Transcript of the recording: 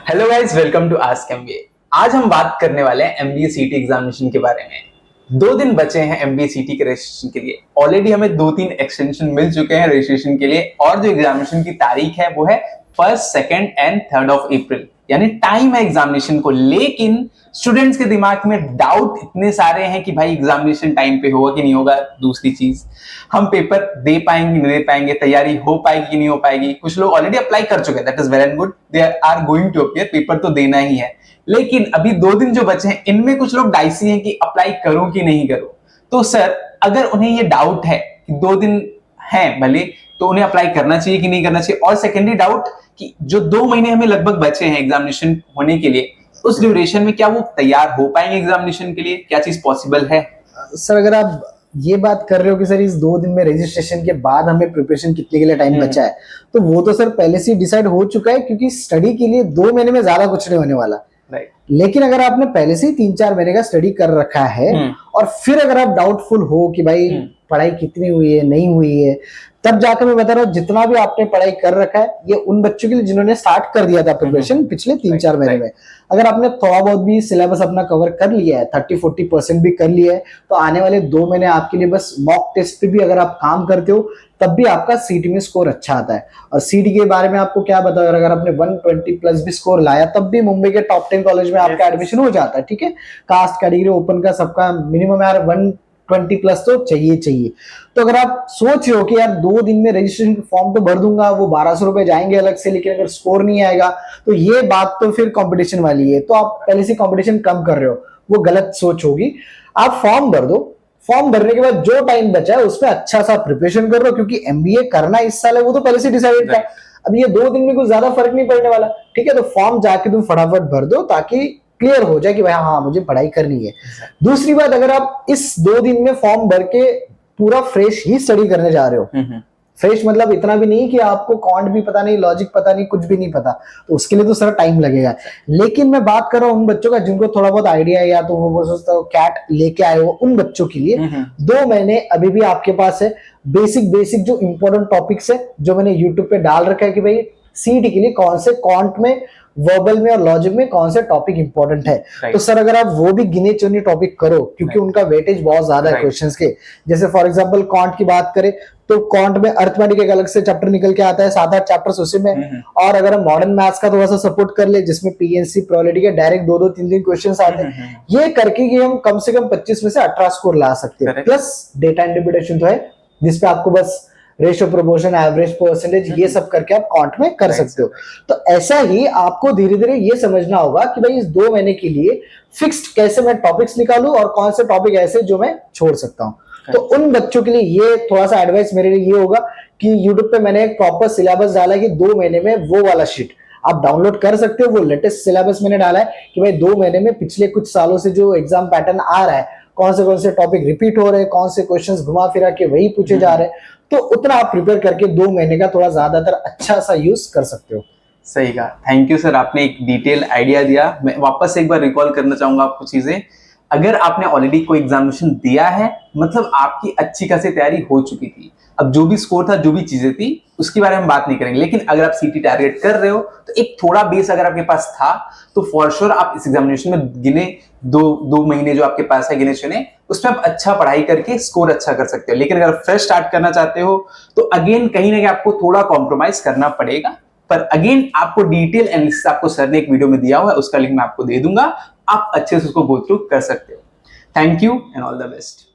Hello guys, welcome to Ask MBA. आज हम बात करने वाले हैं एमबीए सीटी एग्जामिनेशन के बारे में। 2 दिन बचे हैं एमबीए सीटी के रजिस्ट्रेशन के लिए। ऑलरेडी हमें 2-3 एक्सटेंशन मिल चुके हैं रजिस्ट्रेशन के लिए और जो एग्जामिनेशन की तारीख है वो है 1st, 2nd and 3rd of April, यानी टाइम है एग्जामिनेशन को। लेकिन स्टूडेंट्स के दिमाग में डाउट इतने सारे हैं कि भाई एग्जामिनेशन टाइम पे होगा कि नहीं होगा। दूसरी चीज, हम पेपर दे पाएंगे नहीं दे पाएंगे, तैयारी हो पाएगी कि नहीं हो पाएगी। कुछ लोग ऑलरेडी अप्लाई कर चुके हैं, that is well and good, they are going to appear, paper तो देना ही है। लेकिन अभी 2 दिन जो बचे हैं इनमें कुछ लोग डाइसी हैं कि अप्लाई करूं कि नहीं करूं। तो सर, अगर उन्हें ये डाउट है कि 2 दिन हैं भले, तो उन्हें अप्लाई करना चाहिए कि नहीं करना चाहिए। और सेकेंडरी डाउट कि जो 2 महीने हमें लगभग बचे हैं एग्जामिनेशन होने के लिए, उस ड्यूरेशन में क्या वो तैयार हो पाएंगे एग्जामिनेशन के लिए? क्या चीज पॉसिबल है? सर, अगर आप ये बात कर रहे हो कि सर इस 2 दिन में रजिस्ट्रेशन के बाद हमें प्रिपरेशन कितने के लिए टाइम बचा है, तो वो तो सर पहले से डिसाइड हो चुका है, क्योंकि स्टडी के लिए 2 महीने में ज्यादा कुछ नहीं होने वाला। लेकिन अगर आपने पहले से ही 3-4 महीने का स्टडी कर रखा है और फिर अगर आप डाउटफुल हो कि भाई पढ़ाई कितनी हुई है नहीं हुई है, तब जाकर मैं बता रहा हूँ जितना भी आपने पढ़ाई कर रखा है ये उन बच्चों के लिए जिन्होंने स्टार्ट कर दिया था प्रिपरेशन पिछले 3-4 महीने में। अगर आपने थोड़ा बहुत भी सिलेबस अपना कवर कर लिया है, 30-40% भी कर लिया है, तो आने वाले 2 महीने आपके लिए बस मॉक टेस्ट पे भी अगर आप काम करते हो तब भी आपका सीटी में स्कोर अच्छा आता है। और सीटी के बारे में आपको क्या बताओ, अगर आपने 120 प्लस भी स्कोर लाया तब भी मुंबई के टॉप 10 कॉलेज में आपका एडमिशन हो जाता है। ठीक है, कास्ट कैटेगरी ओपन का सबका मिनिमम यार 120 प्लस तो चाहिए। तो अगर आप सोच रहे हो कि यार 2 दिन में रजिस्ट्रेशन फॉर्म तो भर दूंगा, वो 1200 रुपए जाएंगे अलग से, लेकिन अगर स्कोर नहीं आएगा तो ये बात तो फिर कंपटीशन वाली है, तो आप पहले से कंपटीशन कम कर रहे हो, वो गलत सोच होगी। आप फॉर्म भर दो, फॉर्म भरने के बाद जो टाइम बचा है उसमें अच्छा सा प्रिपरेशन कर लो, क्योंकि एमबीए करना इस साल है वो तो पहले से डिसाइडेड था। अब ये 2 दिन में कुछ ज्यादा फर्क नहीं पड़ने वाला। ठीक है, तो फॉर्म जाके तुम फटाफट भर दो ताकि क्लियर हो जाए कि भाई हाँ मुझे पढ़ाई करनी है। दूसरी बात, अगर आप इस 2 दिन में फॉर्म भर के पूरा फ्रेश ही स्टडी करने जा रहे हो, फ्रेश मतलब इतना भी नहीं कि आपको कॉन्ट भी पता नहीं, लॉजिक पता नहीं, कुछ भी नहीं पता, तो उसके लिए तो सर टाइम लगेगा। लेकिन मैं बात कर रहा हूँ उन बच्चों का जिनको थोड़ा बहुत आइडिया है, या तो वो सोचता हो कैट लेके आए हो, उन बच्चों के लिए 2 महीने अभी भी आपके पास है। बेसिक जो इंपॉर्टेंट टॉपिक्स है जो मैंने यूट्यूब पे डाल रखा है कि भाई सीटी के लिए कौन से कॉन्ट में, वर्बल में और लॉजिक में कौन से टॉपिक इंपॉर्टेंट है, तो सर अगर आप वो भी गिने चुने टॉपिक करो, क्योंकि उनका वेटेज बहुत ज्यादा है क्वेश्चंस के। जैसे फॉर एग्जांपल कॉन्ट की बात करें तो कॉन्ट में अर्थमेटिक एक अलग से चैप्टर निकल के आता है, 7-8 चैप्टर्स उसी में। और अगर हम मॉडर्न मैथ्स का थोड़ा सा सपोर्ट कर ले, जिसमें पीएनसी प्रोबेबिलिटी के डायरेक्ट 2-2, 3-3 क्वेश्चंस आते हैं, ये करके कि हम कम से कम 25 में से 18 स्कोर ला सकते हैं। प्लस डेटा इंटरप्रिटेशन तो है जिसपे आपको बस रेशियो, प्रोपोर्शन, एवरेज, परसेंटेज, ये सब करके आप काउंट में कर सकते हो। तो ऐसा ही आपको धीरे धीरे ये समझना होगा कि भाई इस 2 महीने के लिए फिक्स्ड कैसे मैं टॉपिक्स निकालूं और कौन से टॉपिक ऐसे जो मैं छोड़ सकता हूं। तो उन बच्चों के लिए ये थोड़ा सा एडवाइस मेरे लिए ये होगा कि यूट्यूब पे मैंने एक प्रॉपर सिलेबस डाला है कि 2 महीने में वो वाला शीट आप डाउनलोड कर सकते हो। वो लेटेस्ट सिलेबस मैंने डाला है कि भाई 2 महीने में पिछले कुछ सालों से जो एग्जाम पैटर्न आ रहा है, कौन से टॉपिक रिपीट हो रहे हैं, कौन से क्वेश्चंस घुमा फिरा के वही पूछे जा रहे हैं, तो उतना आप प्रिपेयर करके 2 महीने का थोड़ा ज्यादातर अच्छा सा यूज कर सकते हो। सही कहा, थैंक यू सर, आपने एक डिटेल आइडिया दिया। मैं वापस एक बार रिकॉल करना चाहूंगा आपको चीजें। अगर आपने ऑलरेडी कोई एग्जामिनेशन दिया है, मतलब आपकी अच्छी खासी तैयारी हो चुकी थी, अब जो भी स्कोर था, जो भी चीजें थी, उसके बारे में बात नहीं करेंगे। लेकिन अगर आप सीटी टारगेट कर रहे हो तो एक थोड़ा बेस अगर आपके पास था तो फॉर श्योर आप इस एग्जामिनेशन में गिने 2 महीने जो आपके पास है गिने चुने, उसमें आप अच्छा पढ़ाई करके स्कोर अच्छा कर सकते हो। लेकिन अगर फ्रेश स्टार्ट करना चाहते हो तो अगेन कहीं ना कहीं आपको थोड़ा कॉम्प्रोमाइज करना पड़ेगा। पर अगेन आपको डिटेल एनालिसिस आपको सर ने एक वीडियो में दिया हुआ है, उसका लिंक मैं आपको दे दूंगा, आप अच्छे से उसको गो थ्रू कर सकते हो। Thank you and all the best.